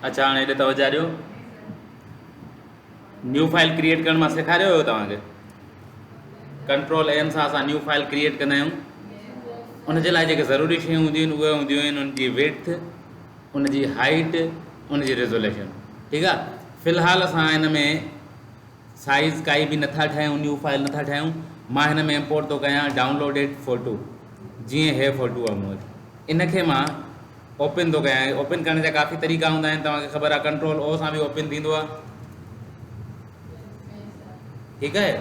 अच्छा हाँ हेॾे तवजा ॾियो। न्यू फाइल क्रिएट करण मां सेखारियो हुयो तव्हांखे। कंट्रोल एन सां असां न्यू फाइल क्रिएट कंदा आहियूं। उनजे लाइ जेके ज़रूरी शयूं हूंदियूं आहिनि उहे हूंदियूं आहिनि उनजी विड्थ, उनजी हाइट, उनजी रेज़ोल्यूशन। ठीकु आहे। फ़िलहालु असां हिन में साइज़ काई बि नथा ठाहियूं, न्यू फाइल नथा ठाहियूं। मां हिन में इम्पोर्ट थो कयां डाउनलोडेड फ़ोटो। जीअं हे फ़ोटो आहे मूं वटि, इनखे मां ओपन थो कयां। ओपन करण जा काफ़ी तरीक़ा हूंदा आहिनि, तव्हांखे ख़बर आहे। कंट्रोल ओ सां बि ओपन थींदो आहे। ठीकु आहे।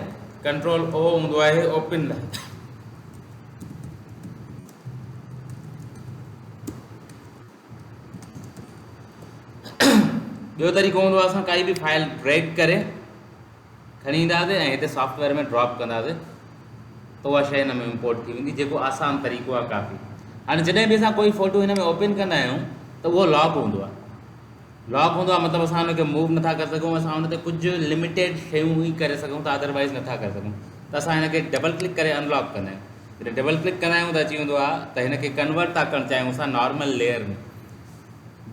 कंट्रोल ओ हूंदो आहे ओपन लाइ। ॿियो तरीक़ो हूंदो आहे असां काई बि फाइल ड्रैग करे खणी ईंदासीं ऐं हिते सॉफ्टवेयर में ड्रॉप कंदासीं त उहा शइ हिन में इम्पोर्ट थी वेंदी, जेको आसान तरीक़ो आहे काफ़ी। हाणे जॾहिं बि असां कोई फ़ोटो हिन में ओपन कंदा आहियूं त उहो लॉक हूंदो आहे। लॉक हूंदो आहे मतिलबु असां हुनखे मूव नथा करे सघूं, असां हुन ते कुझु लिमिटेड शयूं ई करे सघूं था, अदरवाइज़ नथा करे सघूं। त असां हिनखे डबल क्लिक करे अनलॉक कंदा आहियूं। जॾहिं डबल क्लिक कंदा आहियूं त अची वेंदो आहे त हिनखे कन्वर्ट था करणु चाहियूं असां नॉर्मल लेयर में।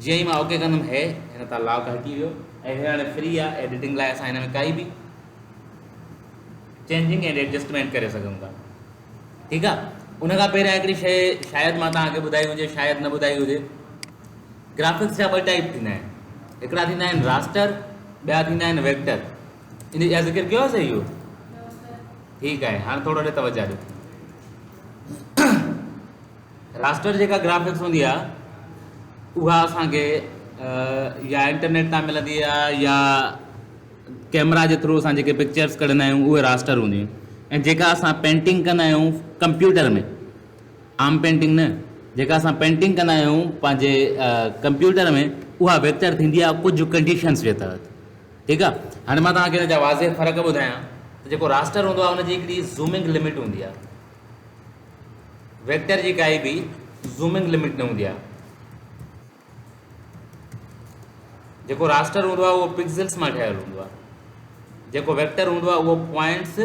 जीअं ई मां ओके कंदुमि हे हिन तां लॉक हटी वियो ऐं हे हाणे फ्री आहे। एडिटिंग लाइ असां हिन में काई बि चेंजिंग एंड एडजस्टमेंट करे सघूं था। ठीकु आहे। उनखां पहिरियां हिकिड़ी शइ शायदि मां तव्हांखे ॿुधाई हुजे, शायदि न ॿुधाई हुजे। ग्राफिक्स जा ॿ टाइप थींदा आहिनि। हिकिड़ा थींदा आहिनि रास्टर, ॿिया थींदा आहिनि वेक्टर। इन जा ज़िक्र कयो आहे सही इहो? ठीकु आहे। हाणे थोरो ॾे तवजा ॾियो। रास्टर जेका ग्राफिक्स हूंदी आहे उहा असांखे या इंटरनेट तां मिलंदी आहे या कैमरा जे थ्रू असां जेके पिक्चर्स कढंदा आहियूं उहे रास्टर हूंदियूं आहिनि। ऐं जेका असां पेंटिंग कंदा आहियूं कंप्यूटर में, आम पेंटिंग न, जेका असां पेंटिंग कंदा आहियूं पंहिंजे कंप्यूटर में, उहा वेक्टर थींदी आहे कुझु कंडीशन्स जे तहत। ठीकु आहे। हाणे मां तव्हांखे हिन जा वाज़े फ़र्क़ु ॿुधायां त जेको रास्टर हूंदो आहे उनजी हिकिड़ी ज़ूमिंग लिमिट हूंदी आहे। वेक्टर जी काई बि ज़ूमिंग लिमिट न हूंदी आहे। जेको रास्टर हूंदो आहे उहो पिक्सल्स मां ठहियलु हूंदो आहे। जेको वेक्टर हूंदो आहे उहो पॉइंट्स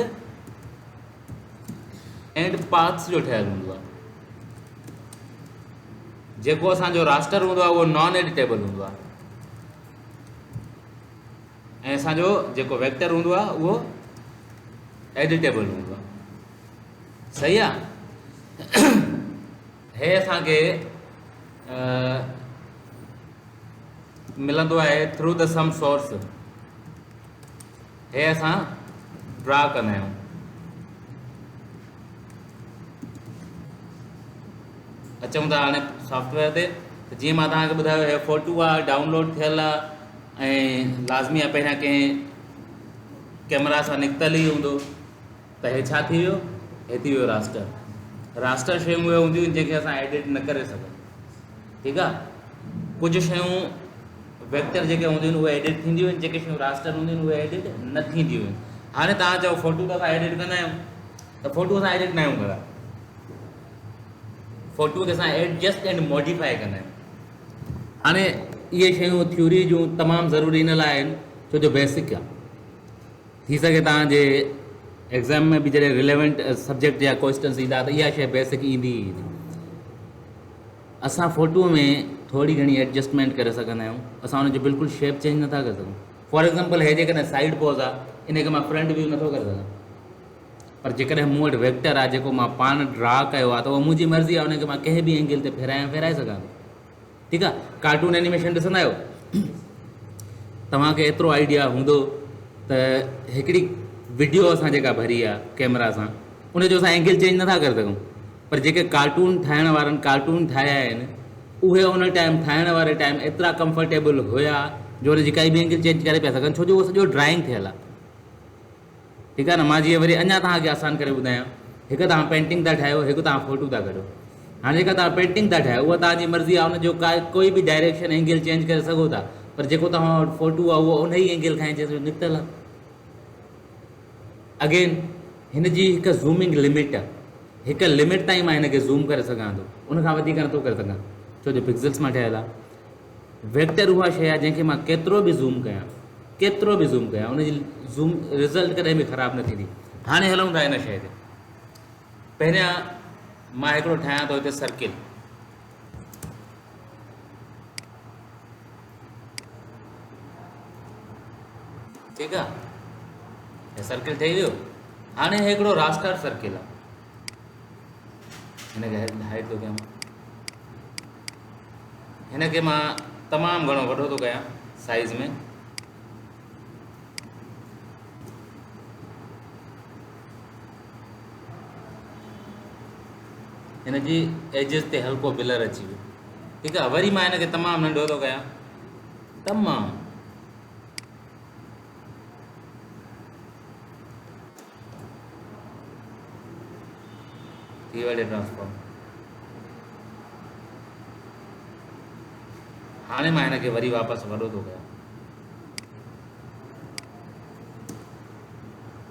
एंड पाथ्स जो ठहियलु हूंदो आहे। जेको असांजो रास्टर हूंदो आहे उहो नॉन एडिटेबल हूंदो आहे ऐं असांजो जेको वेक्टर हूंदो आहे उहो एडिटेबल हूंदो आहे। सही आहे। हे असांखे मिलंदो आहे थ्रू द सम सोर्स। हे असां ड्रा कंदा आहियूं। अचूं था हाणे सॉफ्टवेयर ते। त जीअं मां तव्हांखे ॿुधायो हे फ़ोटो आहे, डाउनलोड थियलु आहे ऐं लाज़मी आहे पहिरियां कंहिं कैमरा सां निकितल ई हूंदो। त हे छा थी वियो? हे थी वियो रास्टर। रास्टर शयूं उहे हूंदियूं आहिनि जेके असां एडिट न करे सघूं। ठीकु आहे। कुझु शयूं वेक्टर जेके हूंदियूं आहिनि उहे एडिट थींदियूं आहिनि, जेके शयूं रास्टर हूंदियूं आहिनि उहे एडिट न थींदियूं आहिनि। हाणे तव्हां चओ फ़ोटो त असां एडिट कंदा आहियूं, त फ़ोटो असां एडिट न आहियूं कंदा। फ़ोटो खे असां एडजस्ट एंड मॉडिफाई कंदा आहियूं। हाणे इहे शयूं थ्योरी जूं तमामु ज़रूरी इन लाइ आहिनि छो जो बेसिक आहे। थी सघे तव्हांजे एग्ज़ाम में बि जॾहिं रिलेवेंट सब्जेक्ट जा क्वेश्चन्स ईंदा त इहा शइ बेसिक ईंदी ई ईंदी। असां फ़ोटूअ में थोरी घणी एडजस्टमेंट करे सघंदा आहियूं। असां हुनजो बिल्कुलु शेप चेंज नथा करे सघूं। फॉर एग्ज़ाम्पल हे जेकॾहिं साइड पोज़ आहे, इनखे मां फ्रंट व्यू नथो करे सघां। पर जेकॾहिं मूं वटि वेक्टर आहे जेको मां पाण ड्रा कयो आहे त उहा मुंहिंजी मर्ज़ी आहे, उनखे मां कंहिं बि एंगल ते फेराए सघां थो। ठीकु आहे। कार्टून एनिमेशन ॾिसंदा आहियो? तव्हांखे एतिरो आइडिया हूंदो त हिकिड़ी वीडियो असां जेका भरी आहे कैमरा सां, उनजो असां एंगल चेंज नथा करे सघूं। पर जेके कार्टून ठाहिण वारनि कार्टून ठाहिया आहिनि उहे उन टाइम ठाहिण वारे टाइम एतिरा कंफर्टेबल हुया जो हुनजी काई बि एंगल चेंज करे पिया सघनि, छो जो उहो सॼो ड्राइंग थियल आहे। ठीकु आहे न। मां जीअं वरी अञा तव्हांखे आसान करे ॿुधायां। हिकु तव्हां पेंटिंग था ठाहियो, हिकु तव्हां फ़ोटो था कढो। हाणे जेका तव्हां पेंटिंग था ठाहियो उहा तव्हांजी मर्ज़ी आहे, हुनजो कोई बि डायरेक्शन एंगल चेंज करे सघो था। पर जेको तव्हां वटि फ़ोटो आहे उहो उन ई एंगल खां निकितल आहे। अगेन हिन जी हिकु ज़ूमिंग लिमिट आहे। हिकु लिमिट ताईं मां हिनखे ज़ूम करे सघां थो, उनखां वधीक नथो करे सघां छो जो पिक्सल्स मां ठहियलु आहे। वेक्टर उहा शइ आहे जंहिंखे मां केतिरो बि ज़ूम कयां, उनजी ज़ूम रिज़ल्ट कॾहिं बि ख़राबु न थींदी। हाणे हलूं था हिन शइ ते। पहिरियां मां हिकिड़ो ठाहियां थो हिते सर्किल। ठीकु आहे, हे सर्किल ठही वियो। हाणे हिकिड़ो रास्टर सर्किल आहे, हिनखे हाइड थो कयां, हिनखे मां तमामु घणो वॾो थो कयां साइज़ में। हिनजी एजिस ते हल्को बिलर अची वियो, ठीकु आहे। वरी मां हिनखे तमामु नंढो थो कयां, तमामु थी वॾे ट्रांसफॉर्म। हाणे मां हिनखे वरी वापसि वॾो थो कयां,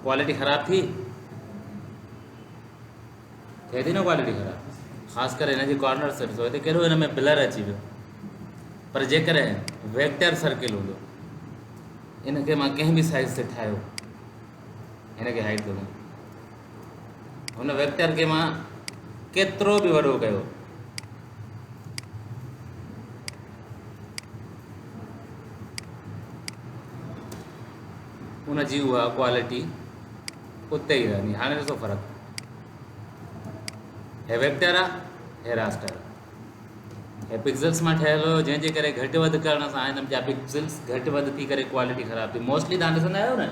क्वालिटी ख़राब थी थिए थी न, क्वालिटी ख़राब, ख़ासि करे हिनजी कॉर्नर से ॾिसो, हिते कहिड़ो हिन में बिलर अची वियो। पर जेकॾहिं वेक्टर सर्किल हूंदो, इनखे मां कंहिं बि साइज़ ते ठाहियो, हिनखे हाइड थो कयां, हुन वेक्टर खे मां केतिरो बि वॾो कयो, उनजी उहा क्वालिटी उते ई रहंदी। हाणे ॾिसो फ़र्क़ु, हे वेक्टर आहे, हे रास्टर आहे, हे पिक्सल्स मां ठहियल हुयो, जंहिंजे करे घटि वधि करण सां हिन जा पिक्सल्स घटि वधि थी करे क्वालिटी ख़राब थी। मोस्टली तव्हां ॾिसंदा आहियो न,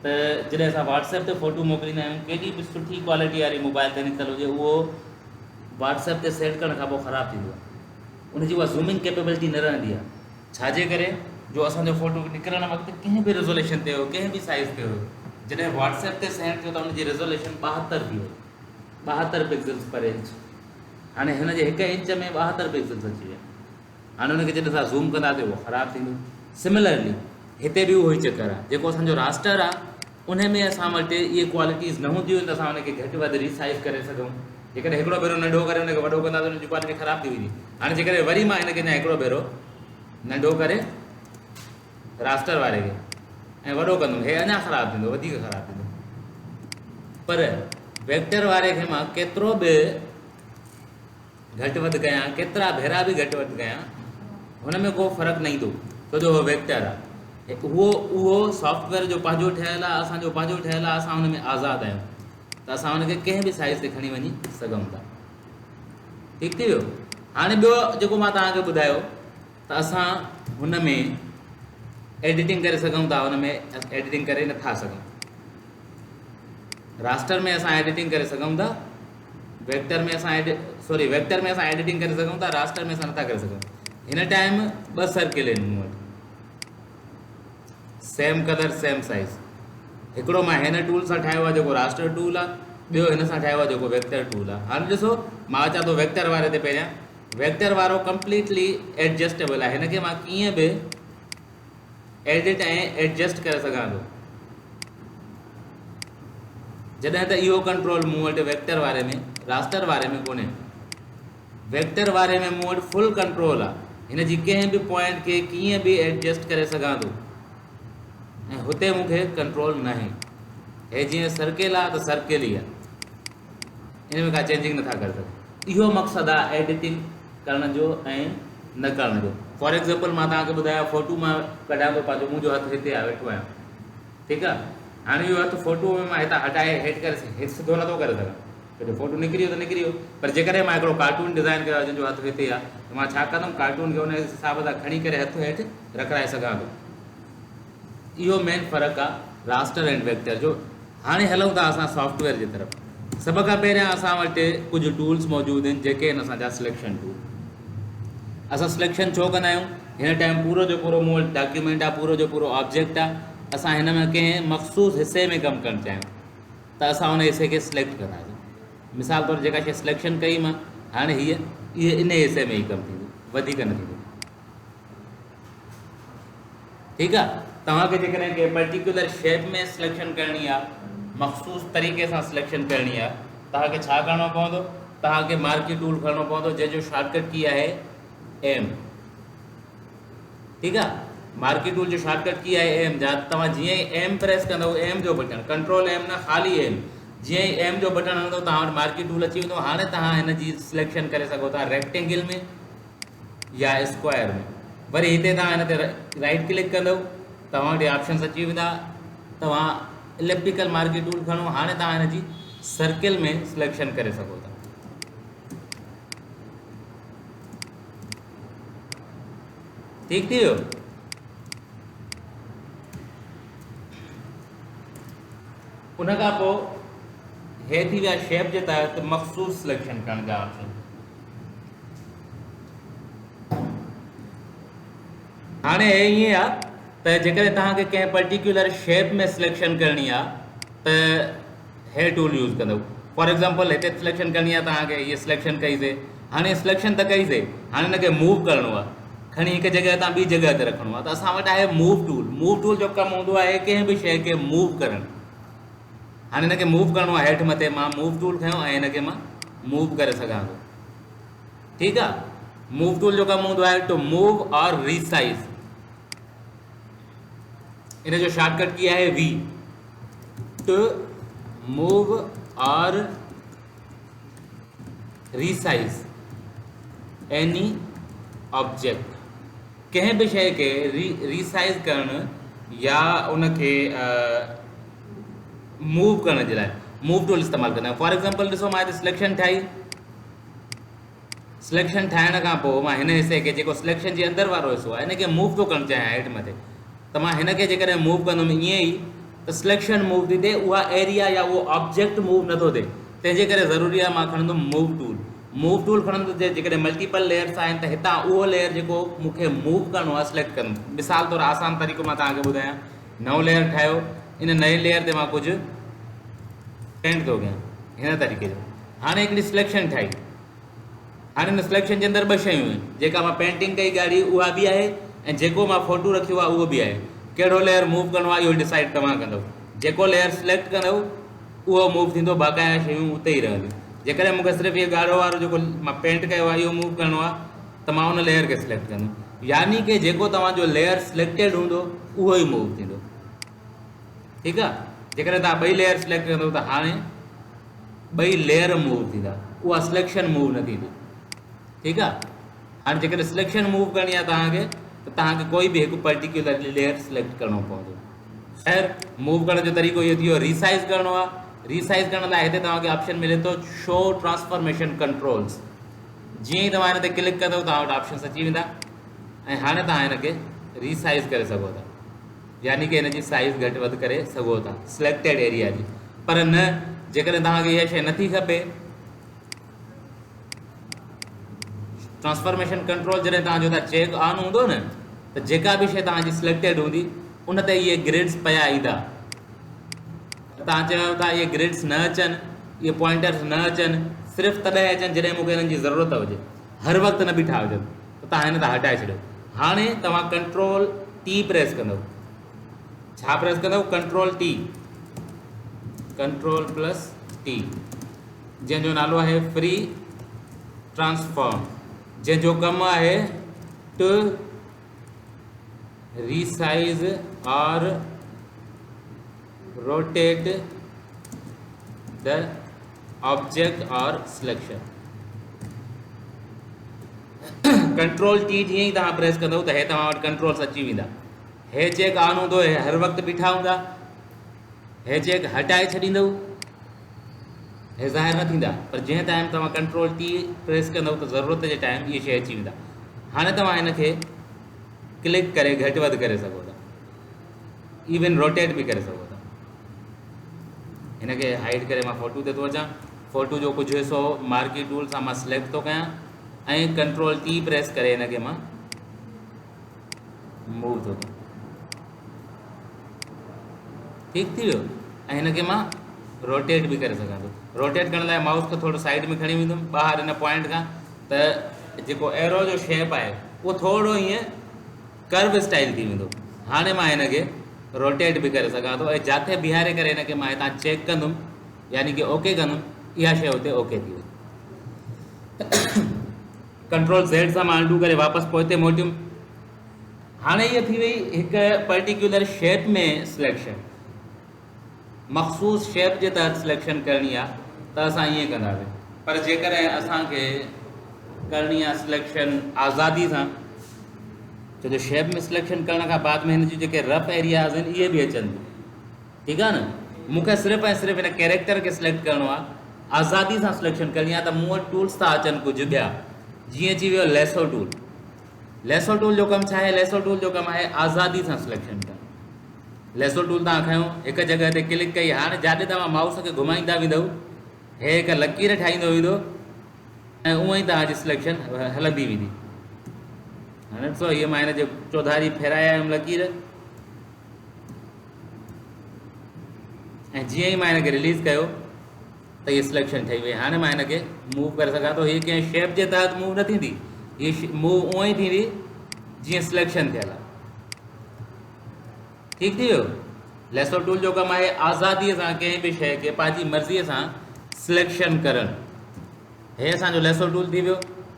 त जॾहिं असां व्हाट्सएप ते फ़ोटू मोकिलींदा आहियूं, केॾी बि सुठी क्वालिटी वारी मोबाइल ते निकितल हुजे, उहो व्हाट्सएप ते सेट करण खां पोइ ख़राबु थींदो आहे। उनजी उहा ज़ूमिंग कैपेबिलिटी न रहंदी आहे, छाजे करे, जो असांजो फ़ोटो निकिरण वक़्तु कंहिं बि रेज़ोल्यूशन ते हुयो, कंहिं बि साइज़ ते हुयो, जॾहिं व्हाट्सएप ते सेंड थियो त उनजी रेज़ोल्यूशन 72 थी वई, 72 पिक्सल्स पर इंच। हाणे हिन जे 1 इंच में 72 पिक्सल्स अची विया। हाणे हुनखे जॾहिं असां ज़ूम कंदासीं उहो ख़राबु थींदो। सिमिलरली हिते बि उहो ई चकर आहे, जेको असांजो रास्टर आहे उन में असां वटि इहे क्वालिटीज़ न हूंदियूं आहिनि त असां हुनखे घटि वधि रिसाइज़ करे सघूं। जेकॾहिं हिकिड़ो भेरो नंढो करे हुनखे वॾो कंदासीं, हुनजी क्वालिटी ख़राबु थी वेंदी। हाणे जेकॾहिं वरी मां हिनखे अञा हिकिड़ो भेरो नंढो करे रास्टर वारे खे ऐं वॾो कंदुमि, हे अञा ख़राबु थींदो, वधीक ख़राबु थींदो। पर वेक्टर वारे खे मां केतिरो बि घटि वधि कयां, केतिरा भेरा बि घटि वधि कयां, हुन में को फ़र्क़ु न ईंदो, छो जो उहो वेक्टर आहे। उहो सॉफ्टवेयर जो पंहिंजो ठहियलु आहे, असांजो पंहिंजो ठहियलु आहे, असां हुन में आज़ादु आहियूं, त असां हुनखे कंहिं बि साइज़ ते खणी वञी सघूं था। ठीकु थी वियो। हाणे ॿियो जेको मां तव्हांखे ॿुधायो, त असां हुन में एडिटिंग करे सघूं था, हुन में एडिटिंग करे नथा सघूं। रास्टर में असां एडिटिंग करे सघूं था, वेक्टर में असां वेक्टर में असां एडिटिंग करे सघूं था, रास्टर में असां नथा करे सघूं। हिन टाइम 2 सर्किल आहिनि मूं वटि, सेम कलर सेम साइज़। हिकिड़ो मां हिन टूल सां ठाहियो आहे जेको रास्टर टूल आहे, ॿियो हिन सां ठाहियो आहे जेको वेक्टर टूल आहे। हाणे ॾिसो, मां अचां थो वेक्टर वारे ते पहिरियां। वेक्टर वारो कंप्लीटली एडजस्टेबल आहे, हिनखे मां कीअं बि एडिट ऐं एडजस्ट करे सघां थो। जॾहिं त इहो कंट्रोल मूं वटि वेक्टर वारे में, रास्टर वारे में कोन्हे। वेक्टर वारे में मूं वटि फुल कंट्रोल आहे, हिन जी कंहिं बि पॉइंट खे कीअं बि एडजस्ट करे सघां थो, ऐं हुते मूंखे कंट्रोल न आहे। हे जीअं सर्किल आहे त सर्किल ई आहे, इन में का चेंजिंग नथा करे सघूं। इहो मक़सदु आहे एडिटिंग करण जो ऐं न करण जो। फॉर एग्ज़ाम्पल मां तव्हांखे ॿुधायां, फ़ोटू मां कढां थो पंहिंजो, मुंहिंजो हथु हिते आहे, वेठो आहियां, ठीकु आहे। हाणे इहो हथु फ़ोटू में मां हितां हटाए हेठि करे हेठि सिधो नथो करे सघां, छो जो फ़ोटू निकिरी वियो त निकिरी वियो। पर जेकॾहिं मां हिकिड़ो कार्टून डिज़ाइन कयो आहे जंहिंजो हथु हिते आहे, त मां छा कंदुमि, कार्टून खे हुन हिसाब सां खणी करे हथु हेठि रखाए सघां थो। इहो मेन फ़र्क़ु आहे रास्टर एंड वेक्टर जो। हाणे हलूं था असां सॉफ्टवेयर जी तरफ़। सभ खां पहिरियां असां वटि कुझु टूल्स मौजूदु आहिनि जेके आहिनि असांजा सिलेक्शन टूल। असां सिलेक्शन छो कंदा आहियूं, हिन टाइम पूरो जो पूरो मूं वटि डॉक्यूमेंट आहे, पूरो जो पूरो ऑब्जेक्ट आहे। असां हिन में कंहिं मख़सूस हिसे में कमु करणु चाहियूं त असां हुन हिसे खे सिलेक्ट कंदासीं। मिसाल तौरु जेका शइ सिलेक्शन कई मां, हाणे इहे इन हिसे में ई कमु थींदो, वधीक न थींदो। ठीकु आहे। तव्हांखे जेकॾहिं कंहिं पर्टिकुलर शेप में सिलेक्शन करणी आहे, मख़सूस तरीक़े सां सिलेक्शन करणी आहे, तव्हांखे छा करिणो पवंदो, तव्हांखे मार्की टूल खणणो पवंदो जंहिंजो शॉर्टकट की आहे एम। ठीकु आहे। मार्की टूल जो शॉर्टकट की आहे एम। जा तव्हां जीअं ई एम प्रेस कंदव, एम जो बटन, कंट्रोल एम न, ख़ाली एम, जीअं ई एम जो बटन हणंदव तव्हां वटि मार्की टूल अची वेंदो। हाणे तव्हां हिन जी सिलेक्शन करे सघो था रेक्टेंगल में या स्क्वायर में। वरी हिते तव्हां हिन ते राइट क्लिक कंदव, तव्हां वटि ऑप्शन्स अची वेंदा, तव्हां इलेक्ट्रिकल मार्की टूल खणो। हाणे तव्हां हिन जी सर्किल में सिलेक्शन करे सघो था। ठीक थी वियो। उन खां पोइ हे थी विया शेप जे तहत मखसूस सिलेक्शन करण जा ऑप्शन। हाणे हे ईअं आहे त जेकॾहिं तव्हांखे कंहिं पर्टिकुलर शेप में सिलेक्शन करणी आहे त हे टूल यूज़ कंदव। फॉर एग्जांपल हिते सिलेक्शन करणी आहे तव्हांखे, हीअ सिलेक्शन कईसीं। हाणे सिलेक्शन त कईसीं, हाणे हिनखे मूव करिणो आहे, खणी हिकु जॻह तां ॿी जॻह ते रखिणो आहे। त असां वटि आहे मूव टूल। मूव टूल जो कमु हूंदो आहे कंहिं बि शइ खे मूव करणु। हाणे हिनखे मूव करिणो आहे हेठि मथे, मां मूव टूल खयों ऐं हिनखे मां मूव करे सघां थो। ठीकु आहे। मूव टूल जो कमु हूंदो आहे टू मूव और रीसाइज। इन जो शॉर्टकट की आहे वी, टू मूव और रीसाइज एनी ऑब्जेक्ट। कंहिं बि शइ खे रीसाइज करणु या उनखे मूव करण जे लाइ मूव टूल इस्तेमालु कंदा आहियूं। फॉर एग्जांपल ॾिसो, मां हिते सिलेक्शन ठाही। सिलेक्शन ठाहिण खां पोइ मां हिन हिसे खे, जेको सिलेक्शन जे अंदरि वारो हिसो आहे, हिनखे मूव थो करणु चाहियां हेठि मथे। त मां हिनखे जेकॾहिं मूव कंदुमि ईअं ई त सिलेक्शन मूव थी थिए, उहा एरिया या उहो ऑब्जेक्ट मूव नथो थिए। तंहिंजे करे ज़रूरी आहे मां खणंदुमि मूव टूल। मूव टूल खणंदुसि जेकॾहिं मल्टीपल लेयर्स आहिनि त हितां उहो लेयर जेको मूंखे मूव करिणो आहे सिलेक्ट कंदुमि। मिसाल तौरु आसान तरीक़ो मां तव्हांखे ॿुधायां। नओं लेयर ठाहियो, इन नए लेयर ते मां कुझु पेंट थो कयां हिन तरीक़े जो। हाणे हिकिड़ी सिलेक्शन ठाही। हाणे हिन सिलेक्शन जे अंदरि ॿ शयूं आहिनि। जेका मां पेंटिंग कई गाड़ी उहा बि आहे, ऐं जेको मां फोटो रखियो आहे उहो बि आहे। कहिड़ो लेयर मूव करिणो आहे इहो डिसाइड तव्हां कंदव। जेको लेयर सिलेक्ट कंदव उहो मूव थींदो, बाक़ाया शयूं उते ई रहंदियूं। जेकॾहिं मूंखे सिर्फ़ु इहो ॻाढ़ो वारो जेको मां पेंट कयो आहे इहो मूव करिणो आहे त मां उन लेयर खे सिलेक्ट कंदुमि। यानी कि जेको तव्हांजो लेयर सिलेक्टेड हूंदो उहो ई मूव थींदो। ठीकु आहे। जेकॾहिं तव्हां ॿई लेयर सिलेक्ट कंदव त हाणे ॿई लेयर मूव थींदा, उहा सिलेक्शन मूव न थींदी। ठीकु आहे। हाणे जेकॾहिं सिलेक्शन मूव करणी आहे तव्हांखे त तव्हांखे कोई बि हिकु पर्टिकुलर लेयर सिलेक्ट करिणो पवंदो। ख़ैर, मूव करण जो तरीक़ो इहो थी वियो। रीसाइज़ करिणो आहे। रीसाइज़ करण लाइ हिते तव्हांखे ऑप्शन मिले थो शो ट्रांसफॉर्मेशन कंट्रोल्स। जीअं ई तव्हां हिन ते क्लिक कंदव तव्हां वटि ऑप्शन्स अची वेंदा ऐं हाणे तव्हां हिनखे रीसाइज़ करे सघो था, यानी कि हिन जी साइज़ घटि वधि करे सघो था सिलेक्टेड एरिया जी। पर न, जेकॾहिं तव्हांखे इहा शइ नथी खपे, ट्रांसफॉर्मेशन कंट्रोल जॾहिं तव्हांजो त चेक ऑन हूंदो न, त जेका बि शइ तव्हांजी सिलेक्टेड हूंदी उन ते इहे ग्रिड्स पिया ईंदा। तव्हां चयो था इहे ग्रिड्स न अचनि, इहे पॉइंटर्स न अचनि, सिर्फ़ु तॾहिं अचनि जॾहिं मूंखे हिननि जी ज़रूरत हुजे, हर वक़्तु न बीठा हुजनि। त तव्हां हिन तां हटाए छॾियो। हाणे तव्हां कंट्रोल टी प्रेस कंदव। छा प्रेस कंदव? Control T, control plus T, जंहिंजो नालो आहे फ्री ट्रांसफॉर्म, जंहिंजो कमु आहे टू रीसाइज और रोटेट द ऑब्जेक्ट और सिलेक्शन। कंट्रोल टी जीअं ई तव्हां प्रेस कंदव त हे तव्हां वटि कंट्रोल्स अची वेंदा। हे चेक ऑन हूंदो, हे हर वक़्तु बीठा हूंदा। हे चेक हटाए छॾींदव, हे ज़ाहिर न थींदा। पर जंहिं टाइम तव्हां कंट्रोल टी प्रेस कंदव त ज़रूरत जे टाइम इहे शइ अची वेंदा। हाणे तव्हां हिनखे क्लिक करे घटि वधि करे सघो था, इवन रोटेट बि करे सघो था। हिनखे हाइड करे मां फ़ोटू ते थो अचां। फ़ोटू जो कुझु हिसो मार्की टूल सां मां सिलेक्ट थो कयां ऐं कंट्रोल टी प्रेस करे हिनखे मां मूव थो कयां। ठीकु थी वियो। ऐं हिनखे मां रोटेट बि करे सघां थो। रोटेट करण लाइ माउस खे थोरो साइड में खणी वेंदुमि ॿाहिरि हिन पॉइंट खां, त जेको एरो जो शेप आहे उहो थोरो हीअं कर्व स्टाइल थी वेंदो। हाणे मां हिनखे रोटेट बि करे सघां थो ऐं जिथे बीहारे करे हिनखे मां हितां चेक कंदुमि, यानी कि ओके कंदुमि, इहा शइ हुते ओके थी वई। कंट्रोल ज़ेड सां मां अंडू करे वापसि पोइ हिते मोटियुमि। हाणे इहा थी वई हिकु पर्टिकुलर शेप में सिलेक्शन। मख़सूस शेप जे तहत सिलेक्शन करणी आहे त असां ईअं कंदासीं। पर जेकॾहिं असांखे करणी आहे सिलेक्शन आज़ादी सां, छो जो शेप में सिलेक्शन करण खां बाद में हिन जूं जेके रफ एरियाज़ आहिनि इहे बि अचनि थियूं। ठीक है न। मूंखे सिर्फ़ु ऐं सिर्फ़ु इन कैरेक्टर के सिलेक्ट करिणो आहे, आज़ादी सां सिलेक्शन करणी आहे, त मूं वटि टूल्स था अचनि कुझु ॿिया, जीअं अची वियो लेसो टूल। लेसो टूल जो कमु छा आहे? लेसो टूल जो कमु आहे आज़ादी सां सिलेक्शन करणु। लेसो टूल तव्हां खयो, हिकु जॻह ते क्लिक कई, हाणे जाॾे तव्हां माउस खे घुमाईंदा वेंदव हे हिकु लकीर ठाहींदो वेंदो ऐं उअं ई तव्हांजी सिलेक्शन हलंदी वेंदी। हाणे ॾिसो हीअ मां हिन जे चौधारी फेराए आयुमि लकीर, ऐं जीअं ई मां हिनखे रिलीज़ कयो त हीअ सिलेक्शन ठही वई। हाणे मां हिनखे मूव करे सघां थो। हीअ कंहिं शेप जे तहत मूव न थींदी, हीअ मूव उअं ई थींदी जीअं सिलेक्शन थियल आहे। ठीकु थी वियो। लेसो टूल जो कमु आहे आज़ादीअ सां कंहिं बि शइ खे पंहिंजी मर्ज़ीअ सां सिलेक्शन करणु। हे असांजो लेसो टूल थी वियो।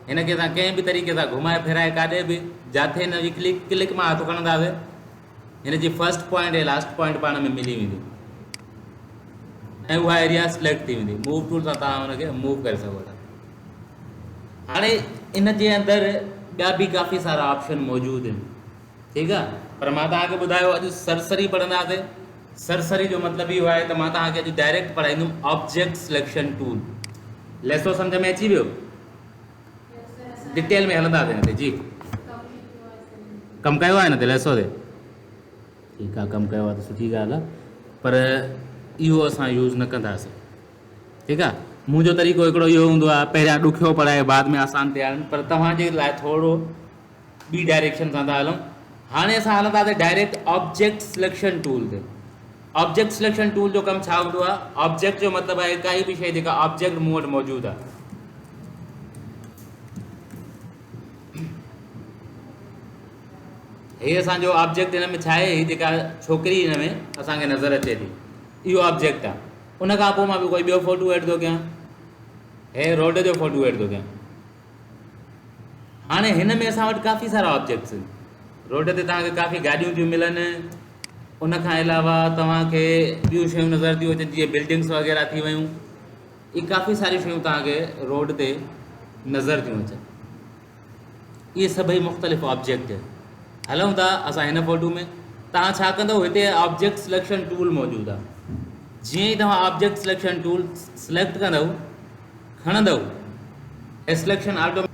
हिनखे असां कंहिं बि तरीक़े सां घुमाए फिराए काॾे बि, जिथे हिन जी क्लिक मां हथु खणंदासीं, हिन जी फर्स्ट पॉइंट ऐं लास्ट पॉइंट पाण में मिली वेंदी ऐं उहा एरिया सिलेक्ट थी वेंदी। मूव टूल सां तव्हां हुनखे मूव करे सघो था। हाणे इन जे अंदरि ॿिया बि काफ़ी सारा ऑप्शन मौजूदु आहिनि, ठीकु आहे, पर मां तव्हांखे ॿुधायो अॼु सरसरी पढ़ंदासीं। सरसरी जो मतिलबु इहो आहे त मां तव्हांखे अॼु डायरेक्ट पढ़ाईंदुमि ऑब्जेक्ट सिलेक्शन टूल। लेसो सम्झ में अची वियो? डिटेल में हलंदासीं हिन ते। जी, कमु कयो आहे हिन ते लेसो ते? ठीकु आहे, कमु कयो आहे त सुठी ॻाल्हि आहे, पर इहो असां यूज़ न कंदासीं। ठीकु आहे। मुंहिंजो तरीक़ो हिकिड़ो इहो हूंदो आहे, पहिरियां ॾुखियो पढ़ाए बाद में आसान तयारु, पर तव्हांजे लाइ थोरो ॿी डायरेक्शन सां था हलूं। हाणे असां हलंदासीं डायरेक्ट ऑब्जेक्ट सिलेक्शन टूल ते। ऑब्जेक्ट सिलेक्शन टूल जो कमु छा हूंदो आहे? ऑब्जेक्ट जो मतिलबु आहे काई बि शइ जेका ऑब्जेक्ट मूं वटि मौजूदु आहे। हीअ असांजो ऑब्जेक्ट हिन में छा आहे? हीअ जेका छोकिरी हिन में असांखे नज़र अचे थी, इहो ऑब्जेक्ट आहे। उन खां पोइ मां बि कोई ॿियो फ़ोटो एड थो कयां, हे रोड जो फ़ोटो एड थो कयां। हाणे हिन में असां वटि काफ़ी सारा ऑब्जेक्ट्स आहिनि। रोड ते तव्हांखे काफ़ी गाॾियूं थियूं मिलनि, उन खां अलावा तव्हांखे ॿियूं शयूं नज़र थियूं अचनि, जीअं बिल्डिंग्स वग़ैरह थी वियूं। इहे काफ़ी सारियूं शयूं तव्हांखे रोड ते नज़र थियूं अचनि। इहे सभई मुख़्तलिफ़ ऑब्जेक्ट आहिनि। हलूं था असां हिन फ़ोटो में। तव्हां छा कंदव? हिते ऑब्जेक्ट सिलेक्शन टूल मौजूदु आहे। जीअं ई तव्हां ऑब्जेक्ट सिलेक्शन टूल सिलेक्ट कंदव, खणंदव, ऐं सिलेक्शन ऑटोमेटिक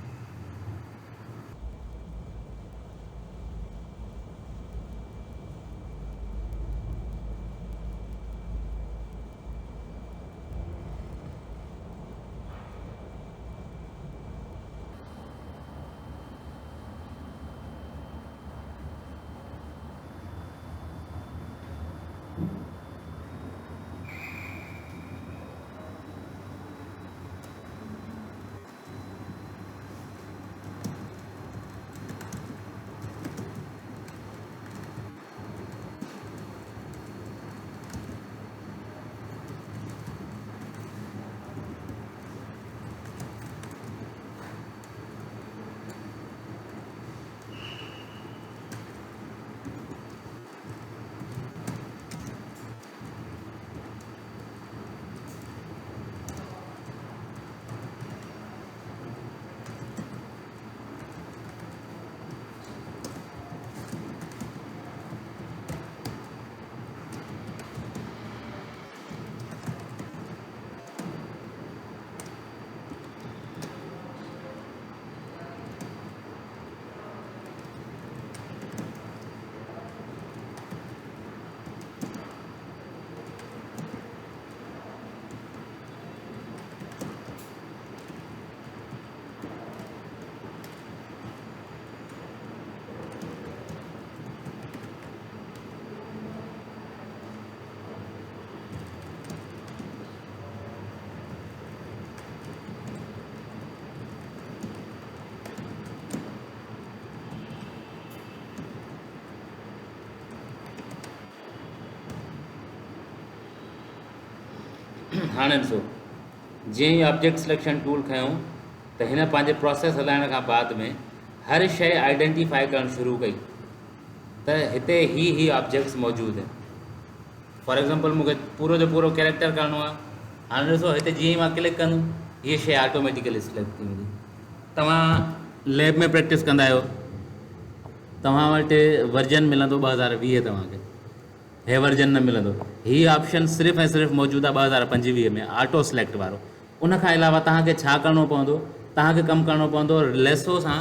हाणे ॾिसो, जीअं ई ऑब्जेक्ट सिलेक्शन टूल खयूं त हिन पंहिंजे प्रोसेस हलाइण खां बाद में हर शइ आइडेंटिफाई करणु शुरू कई त हिते ही ऑब्जेक्ट्स मौजूदु आहिनि। फॉर एग्ज़ाम्पल मूंखे पूरो जो पूरो कैरेक्टर करिणो आहे। हाणे ॾिसो, हिते जीअं ई मां क्लिक कंदुमि हीअ शइ ऑटोमेटिकली सिलेक्ट थी वेंदी। तव्हां लैब में प्रैक्टिस कंदा आहियो, तव्हां वटि वर्जन मिलंदो 2020 तव्हांखे, हे वर्जन न मिलंदो। हीअ ऑप्शन सिर्फ़ु ऐं सिर्फ़ु मौजूदु आहे 2025 में ऑटो सिलेक्ट वारो। उन खां अलावा तव्हांखे छा करिणो पवंदो, तव्हांखे कमु करिणो पवंदो लेसो सां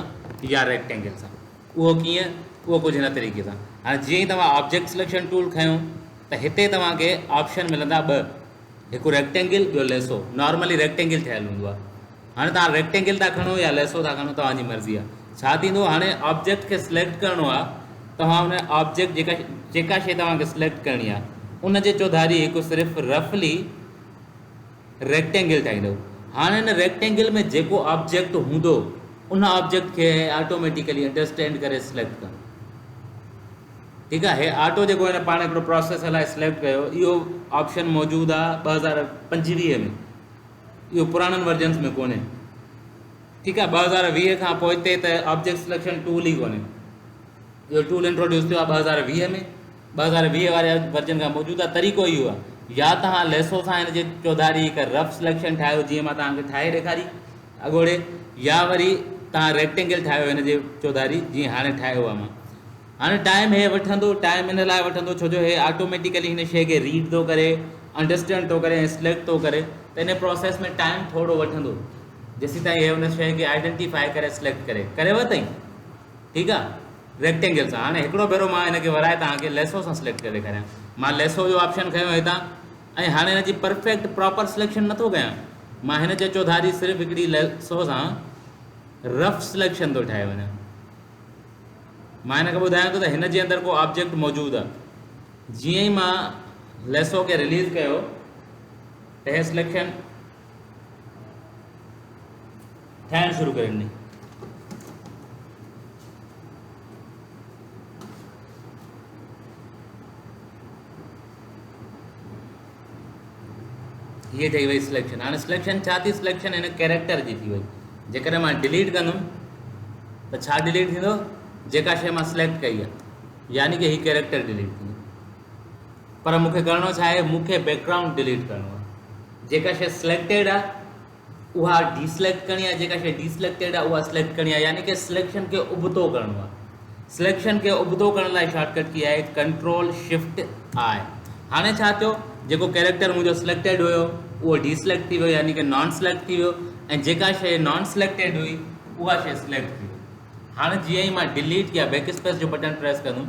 या रेक्टेंगल सां। उहो कीअं, उहो कुझु हिन तरीक़े सां। हाणे जीअं ई तव्हां ऑब्जेक्ट सिलेक्शन टूल खयों त हिते तव्हांखे ऑप्शन मिलंदा ॿ, हिकु रेक्टेंगल, ॿियो लेसो। नॉर्मली रेक्टेंगल ठहियलु हूंदो आहे। हाणे तव्हां रेक्टेंगल था खणो या लेसो था खणो, तव्हांजी मर्ज़ी आहे। छा थींदो, हाणे ऑब्जेक्ट खे सिलेक्ट करिणो आहे, तव्हां हुन ऑब्जेक्ट जेका शइ तव्हांखे सिलेक्ट करणी आहे उन जे चौधारी हिकु सिर्फ़ु रफली रेक्टेंगल ठाहींदव। हाणे हिन रेक्टेंगल में जेको ऑब्जेक्ट हूंदो उन ऑब्जेक्ट खे ऑटोमेटिकली अंडरस्टैंड करे सिलेक्ट करणु। ठीकु आहे। हे ऑटो जेको हिन पाण हिकिड़ो प्रोसेस हलाए सिलेक्ट कयो, इहो ऑप्शन मौजूदु आहे 2025 में। इहो पुराणनि वर्जन्स में कोन्हे। ठीकु आहे। 2020 खां पोइ हिते त ऑब्जेक्ट सिलेक्शन टूल ई कोन्हे। इहो टूल इंट्रोड्यूस थियो आहे 2020 में। 2020 वारे वर्जन खां मौजूदु आहे। तरीक़ो इहो आहे, या तव्हां लेसो सां हिन जे चौधारी हिकु रफ सिलेक्शन ठाहियो, जीअं मां तव्हांखे ठाहे ॾेखारी अॻोड़े, या वरी तव्हां रेक्टेंगल ठाहियो हिन जे चौधारी, जीअं हाणे ठाहियो आहे मां। हाणे टाइम हे वठंदो, टाइम इन लाइ वठंदो छो जो हे ऑटोमेटिकली हिन शइ खे रीड थो करे, अंडरस्टैंड थो करे ऐं सिलेक्ट थो करे, त हिन प्रोसेस में टाइम थोरो वठंदो जेसीं ताईं हे हुन शइ खे आइडेंटिफाई करे सिलेक्ट करेव ताईं। ठीकु आहे। रेक्टेंगल सां। हाणे हिकिड़ो भेरो मां हिनखे वराए तव्हांखे लेसो सां सिलेक्ट करे ॾेखारियां। मां लेसो जो ऑप्शन खयों हितां, ऐं हाणे हिन जी परफेक्ट प्रॉपर सिलेक्शन नथो कयां। मां हिन जे चौधारी सिर्फ़ु हिकिड़ी लेसो सां रफ सिलेक्शन थो ठाहे वञां। मां हिनखे ॿुधायां थो त हिन जे अंदरि को ऑब्जेक्ट मौजूदु आहे। जीअं ई मां लेसो खे रिलीज़ कयो त हे सिलेक्शन ठाहिणु शुरू करे ॾिनी। ये थी वही सिलेक्शन। हाँ सिलेक्शन छा थी, सिलेक्शन इन कैरेक्टर जी थी वही। जेकर मां डिलीट कंदुमि तो छा डिलीट थींदो, जेका शइ मां सिलेक्ट कई है, यानी कि ही कैरेक्टर डिलीट थींदो। पर मूंखे करिणो छा आहे, मूंखे बैकग्राउंड डिलीट करिणो आहे। जेका शइ सिलेक्टेड आहे उहा डीसिलेक्ट करणी आहे, जेका शइ डीसिलेक्टेड आहे उहा सिलेक्ट करणी आहे, यानी कि सिलेक्शन खे उबतो करिणो आहे। सिलेक्शन खे उबतो करण लाइ शॉर्टकट की आहे, कंट्रोल शिफ्ट आई। हाणे छा थियो, जेको कैरेक्टर मुंहिंजो सिलेक्टेड हुयो उहो डीसिलेक्ट थी वियो, यानी कि नॉन सिलेक्ट थी वियो, ऐं जेका शइ नॉन सिलेक्टेड हुई उहा शइ सिलेक्ट थी वई। हाणे जीअं ई मां डिलीट या बैक स्पेस जो बटन प्रेस कंदुमि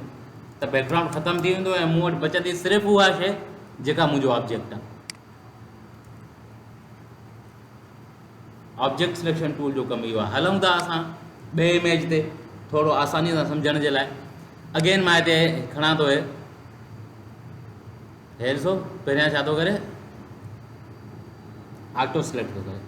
त बैकग्राउंड ख़तमु थी वेंदो ऐं मूं वटि बचंदी सिर्फ़ु उहा शइ जेका मुंहिंजो ऑब्जेक्ट आहे। ऑब्जेक्ट सिलेक्शन टूल जो कमु इहो आहे। हलूं था असां ॿिए इमेज ते थोरो आसानी सां सम्झण जे लाइ। अगेन मां हिते खणा थो हे ॾिसो, पहिरियां छा थो करे, ऑटो सिलेक्ट थो करे।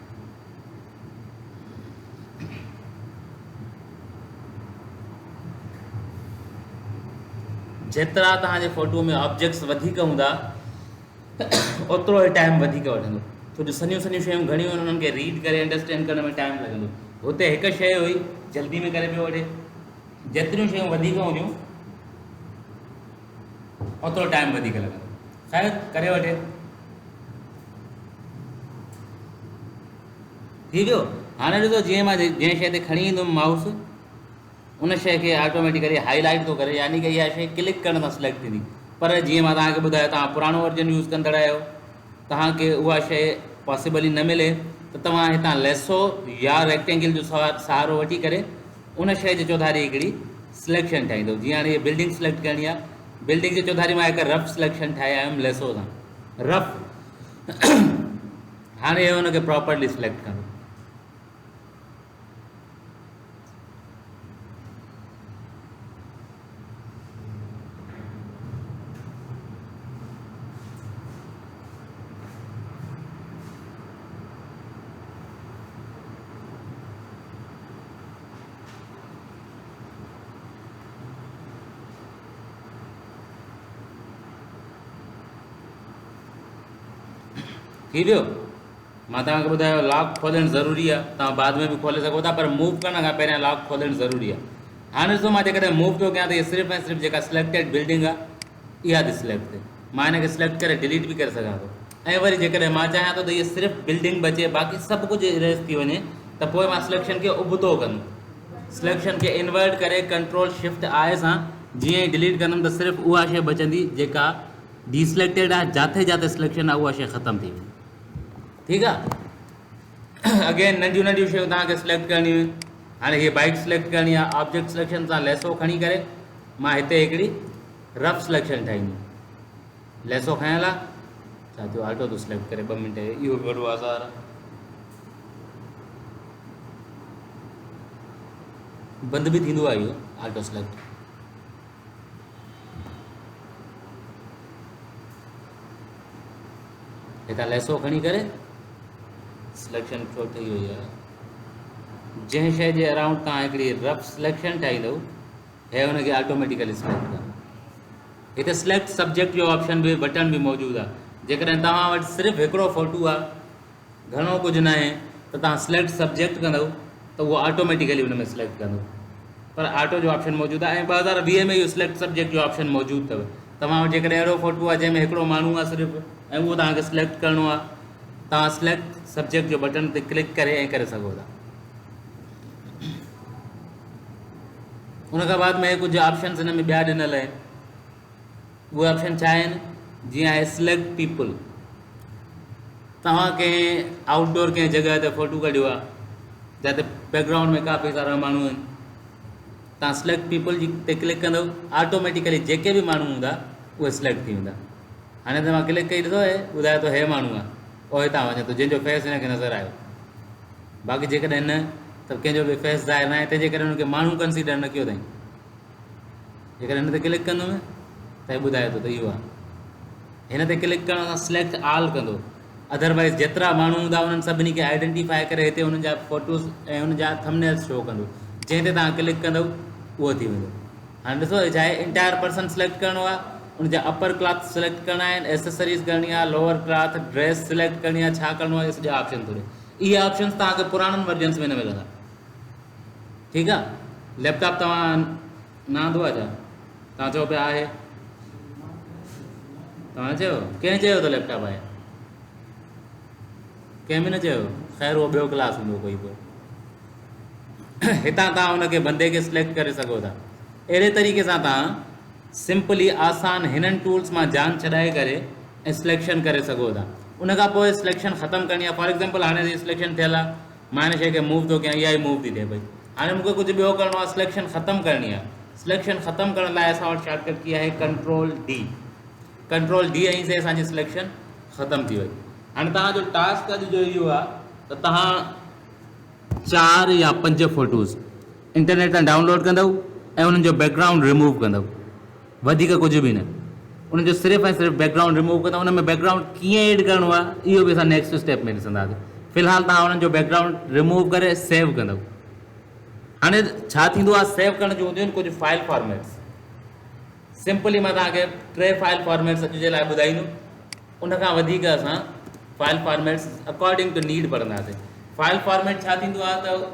जेतिरा तव्हांजे फोटो में ऑब्जेक्ट्स वधीक हूंदा ओतिरो ई टाइम वधीक वठंदो, छो जो सन्हियूं सन्हियूं शयूं घणियूं आहिनि, उन्हनि खे रीड करे अंडरस्टैंड करण में टाइम लॻंदो। हुते हिकु शइ हुई, जल्दी में करे पियो वठे। जेतिरियूं शयूं वधीक हूंदियूं ओतिरो टाइम वधीक लॻंदो, शायदि करे वठे। थी वियो। हाणे ॾिसो, जीअं मां जंहिं शइ ते खणी ईंदुमि माउस, उन शइ खे ऑटोमेटिकली हाईलाइट थो करे, यानी कि इहा शइ क्लिक करण सां सिलेक्ट थींदी। पर जीअं मां तव्हांखे ॿुधायो, तव्हां पुराणो वर्जन यूज़ कंदड़ आहियो, तव्हांखे उहा शइ पॉसिबल ई न मिले, त तव्हां हितां लेसो या रेक्टेंगल जो सहारो वठी करे उन शइ जे चौधारी हिकिड़ी सिलेक्शन ठाहींदो। जीअं हाणे बिल्डिंग सिलेक्ट करणी आहे, बिल्डिंग जे चौधारी मां हिकु रफ सिलेक्शन ठाहे आयुमि लेसो सां, रफ। हाणे हुनखे प्रॉपरली सिलेक्ट करणो। थी वियो। मां तव्हांखे ॿुधायो लॉक खोलणु ज़रूरी आहे, तव्हां बाद में बि खोले सघो था, पर मूव करण खां पहिरियां लॉक खोलणु ज़रूरी आहे। हाणे ॾिसो, मां जेकॾहिं मूव थो कयां त इहा सिर्फ़ु ऐं सिर्फ़ु जेका सिलेक्टेड बिल्डिंग आहे इहा थी सिलेक्ट थिए। मां हिनखे सिलेक्ट करे डिलीट बि करे सघां थो, ऐं वरी जेकॾहिं मां चाहियां थो त इहा सिर्फ़ु बिल्डिंग बचे, बाक़ी सभु कुझु इरेज़ थी वञे, त पोइ मां सिलेक्शन खे उबतो कंदुमि। सिलेक्शन खे इन्वर्ट करे कंट्रोल शिफ्ट आई सां जीअं ई डिलीट कंदुमि त सिर्फ़ु उहा शइ बचंदी जेका डीसिलेक्टेड आहे, जाते जाते सिलेक्शन आहे, उहा शइ ख़तमु थी वई। ठीकु आहे। अगेन नंढियूं नंढियूं शयूं तव्हांखे सिलेक्ट करणियूं आहिनि। हाणे हीअ बाइक सिलेक्ट करणी आहे, ऑब्जेक्ट सिलेक्शन सां लेसो खणी करे मां हिते हिकिड़ी रफ सिलेक्शन ठाहींदुमि। लेसो खयल आहे, छा थियो, ऑटो थो सिलेक्ट करे, 2 मिंट, इहो बि वॾो आज़ार आहे। बंदि बि थींदो आहे इहो ऑटो सिलेक्ट। हितां लेसो खणी करे सिलेक्शन छो ठही वई आहे। जंहिं शइ जे अराउंड तव्हां हिकिड़ी रफ सिलेक्शन ठाहींदव, हे हुनखे ऑटोमेटिकली सिलेक्ट कयो। हिते सिलेक्ट सब्जेक्ट जो ऑप्शन बि, बटन बि मौजूदु आहे। जेकॾहिं तव्हां वटि सिर्फ़ु हिकिड़ो फ़ोटो आहे, घणो कुझु न आहे, त तव्हां सिलेक्ट सब्जेक्ट कंदव त उहो ऑटोमेटिकली हुन में सिलेक्ट कंदो। पर ऑटो जो ऑप्शन मौजूदु आहे, ऐं 2020 में इहो सिलेक्ट सब्जेक्ट जो ऑप्शन मौजूदु अथव। तव्हां वटि जेकॾहिं अहिड़ो फ़ोटो आहे जंहिंमें हिकिड़ो माण्हू आहे सिर्फ़ु, ऐं उहो तव्हांखे सिलेक्ट करिणो आहे, तव्हां सिलेक्ट सब्जेक्ट जो बटन ते क्लिक करे ऐं करे सघो था। उन खां बाद में कुझु ऑप्शन्स हिन में ॿिया ॾिनल आहिनि। उहे ऑप्शन छा आहिनि? जीअं आहे सिलेक्ट पीपल। तव्हां कंहिं आउटडोर कंहिं जॻह ते फ़ोटो कढियो आहे जिते बैकग्राउंड में काफ़ी सारा माण्हू आहिनि, तव्हां सिलेक्ट पीपल जी ते क्लिक कंदव, ऑटोमेटिकली जेके बि माण्हू हूंदा उहे सिलेक्ट थी वेंदा। हाणे त मां क्लिक कई ॾिठो आहे, ॿुधाए थो हे माण्हू आहे, पोइ हितां वञे थो जंहिंजो फेस हिनखे नज़र आयो। बाक़ी जेकॾहिं न, त कंहिंजो बि फेस ज़ाहिर न आहे, तंहिंजे करे हुनखे माण्हू कंसीडर न कयो अथई। जेकॾहिं हिन ते क्लिक कंदुमि त हे ॿुधाए थो त इहो आहे। हिन ते क्लिक करण सां सिलेक्ट आल कंदो, अदरवाइज़ जेतिरा माण्हू हूंदा उन्हनि सभिनी खे आइडेंटिफाई करे हिते हुननि जा फ़ोटोज़ ऐं हुन जा थंबनेल्स शो कंदो। जंहिं ते तव्हां क्लिक कंदव उहो थी वेंदो। हाणे ॾिसो, छा आहे, इंटायर पर्सन सिलेक्ट करिणो आहे, उनजा अपर क्लॉथ सिलेक्ट करणा आहिनि, एसेसरीज़ करणी आहे, लोअर क्लॉथ, ड्रेस सिलेक्ट करणी आहे, छा करिणो आहे, इहे सॼा ऑप्शन थो ॾे। इहे ऑप्शन्स तव्हांखे पुराणनि वर्जन्स में न मिलंदा। ठीकु आहे। लैपटॉप तव्हां न आंदो आहे छा? तव्हां चओ पिया आहे, तव्हां चयो, कंहिं चयो त लैपटॉप आहे? कंहिं बि न चयो। ख़ैर उहो ॿियो क्लास हूंदो कोई पोइ। हितां तव्हां हुनखे बंदे खे सिलेक्ट करे सघो था। अहिड़े तरीक़े सां तव्हां सिंपली आसान हिननि टूल्स मां जान छॾाए करे ऐं सिलेक्शन करे सघो था। उनखां पोइ सिलेक्शन ख़तमु करणी आहे। फॉर एग्ज़ाम्पल, हाणे हीअ सिलेक्शन थियल आहे, मां हिन शइ खे मूव थो कयां, इहा ई मूव थी थिए पई। हाणे मूंखे कुझु ॿियो करिणो आहे, सिलेक्शन ख़तमु करणी आहे। सिलेक्शन ख़तमु करण लाइ असां वटि शॉर्टकट की आहे कंट्रोल-D। कंट्रोल-D हणी से असांजी सिलेक्शन ख़तमु थी वई। हाणे तव्हांजो टास्क अॼु जो इहो आहे त तव्हां 4 या 5 फ़ोटोज़ इंटरनेट तां डाउनलोड कंदव ऐं उन्हनि जो बैकग्राउंड रिमूव कंदव, वधीक कुझु बि न। उनजो सिर्फ़ु ऐं सिर्फ़ु बैकग्राउंड रिमूव कंदव। उन में बैकग्राउंड कीअं एड करिणो आहे इहो बि असां नेक्स्ट स्टेप में ॾिसंदासीं। फ़िलहालु तव्हां उन्हनि जो बैकग्राउंड रिमूव करे सेव कंदव। हाणे छा थींदो आहे, सेव करण जूं हूंदियूं आहिनि कुझु फाइल फॉर्मेट्स। सिंपली मां तव्हांखे 3 फाइल फॉर्मेट्स अॼु जे लाइ ॿुधाईंदुमि। उनखां वधीक असां file formats according to need पढ़ंदासीं। फाइल फॉर्मेट छा थींदो आहे त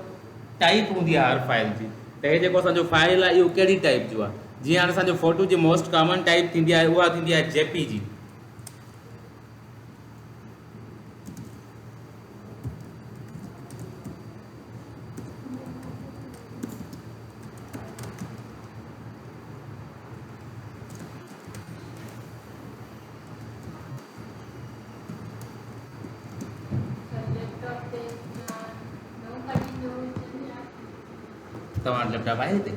टाइप हूंदी आहे हर फाइल जी। त हे जेको असांजो फाइल आहे इहो कहिड़ी टाइप जो आहे। जीअं हाणे असांजो फ़ोटो जी मोस्ट कॉमन टाइप थींदी आहे, उहा थींदी आहे JPG। तव्हां लैपटॉप आहे हिते?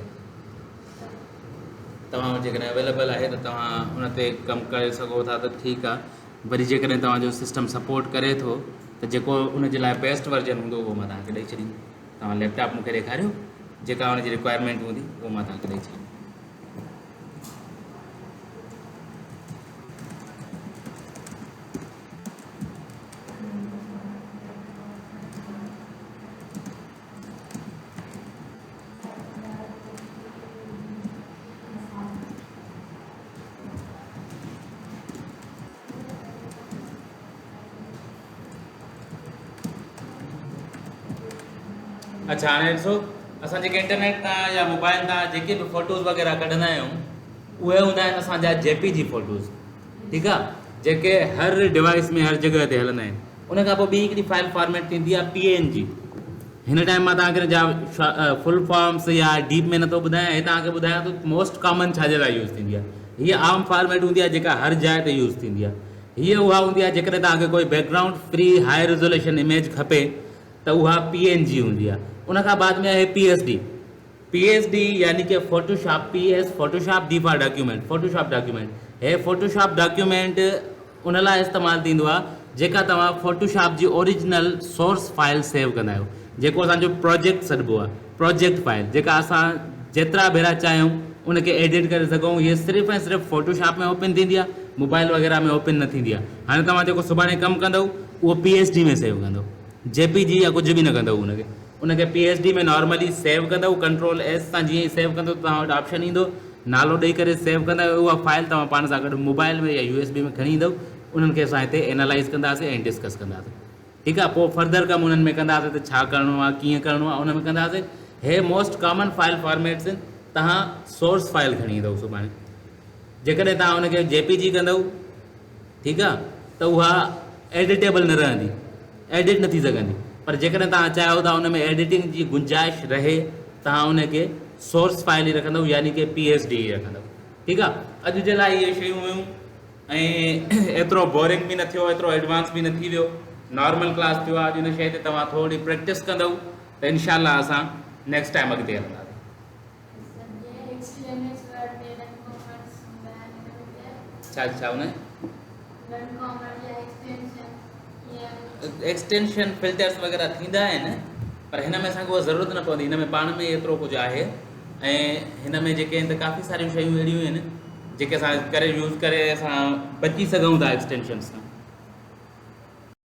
तव्हां वटि जेकॾहिं अवेलेबल आहे त तव्हां हुन ते कमु करे सघो था त ठीकु आहे। वरी जेकॾहिं तव्हांजो सिस्टम सपोर्ट करे थो त जेको उनजे लाइ बेस्ट वर्जन हूंदो उहो मां तव्हांखे ॾेई छॾींदुमि। तव्हां लैपटॉप मूंखे ॾेखारियो, जेका हुनजी रिक्वायरमेंट हूंदी उहो मां तव्हांखे ॾेई छॾींदुमि। अच्छा, हाणे ॾिसो, असां जेके इंटरनेट तां या मोबाइल तां जेके बि फ़ोटोज़ वग़ैरह कढंदा आहियूं उहे हूंदा आहिनि असांजा JPG फ़ोटोज़। ठीकु आहे, जेके हर डिवाइस में हर जॻह ते हलंदा आहिनि। उनखां पोइ ॿी हिकिड़ी फाइल फॉर्मेट थींदी आहे PNG। हिन टाइम मां तव्हांखे हिन जा फुल फॉर्म्स या डीप में नथो ॿुधायां, हे तव्हांखे ॿुधायां थो मोस्ट कॉमन छाजे लाइ यूज़ थींदी आहे। हीअ आम फॉर्मेट हूंदी आहे जेका हर जाइ ते यूज़ थींदी आहे। हीअ उहा हूंदी आहे जेकॾहिं तव्हांखे कोई background free high resolution image खपे त उहा PNG हूंदी आहे। उन खां बाद में आहे PSD यानी कि Photoshop. Photoshop default document, Photoshop document. हे फोटोशॉप डॉक्यूमेंट उन लाइ इस्तेमालु थींदो आहे जेका तव्हां फोटोशॉप जी ओरिजिनल सोर्स फाइल सेव कंदा आहियो, जेको असांजो प्रोजेक्ट सॾिबो आहे, प्रोजेक्ट फाइल जेका असां जेतिरा भेरा चाहियूं उनखे एडिट करे सघूं। हीअ सिर्फ़ु ऐं सिर्फ़ु फोटोशॉप में ओपन थींदी आहे, मोबाइल वग़ैरह में ओपन न थींदी आहे। हाणे तव्हां जेको सुभाणे कमु कंदव उहो PSD में सेव कंदव, JPG या कुझु बि न कंदव। उनखे PSD में नॉर्मली सेव कंदव, Ctrl+S सां जीअं ई सेव कंदव तव्हां वटि ऑप्शन ईंदो, नालो ॾेई करे सेव कंदा आहियो। उहा फाइल तव्हां पाण सां गॾु मोबाइल में या USB में खणी ईंदव। उन्हनि खे असां हिते एनालाइज़ कंदासीं ऐं डिस्कस कंदासीं, ठीकु आहे। पोइ फर्दर कमु उन्हनि में कंदासीं त छा करिणो आहे, कीअं करिणो आहे, उन में कंदासीं। हे मोस्ट कॉमन फाइल फॉर्मेट्स आहिनि। तव्हां सोर्स फाइल खणी ईंदव सुभाणे, जेकॾहिं तव्हां उनखे JPG कंदव, ठीकु आहे, त उहा एडिटेबल न रहंदी, एडिट न थी सघंदी। पर जेकॾहिं तव्हां चाहियो था उन में एडिटिंग जी गुंजाइश रहे, तव्हां उनखे सोर्स फाइल ई रखंदव यानी कि PSD ई रखंदव, ठीकु आहे। अॼु जे लाइ इहे शयूं हुयूं ऐं एतिरो बोरिंग बि न थियो, एतिरो एडवांस बि न थी वियो, नॉर्मल क्लास थियो आहे। अॼु हिन शइ ते तव्हां थोरी प्रैक्टिस कंदव त इनशाला असां नेक्स्ट टाइम अॻिते हलंदासीं। छा हुन एक्सटेंशन फिल्टर्स वग़ैरह थींदा आहिनि, पर हिन में असांखे उहा ज़रूरत न पवंदी। हिन में पाण में एतिरो कुझु आहे ऐं हिन में जेके आहिनि त काफ़ी सारियूं शयूं अहिड़ियूं आहिनि जेके असां करे यूज़ करे असां बची सघूं था एक्सटेंशन्स सां।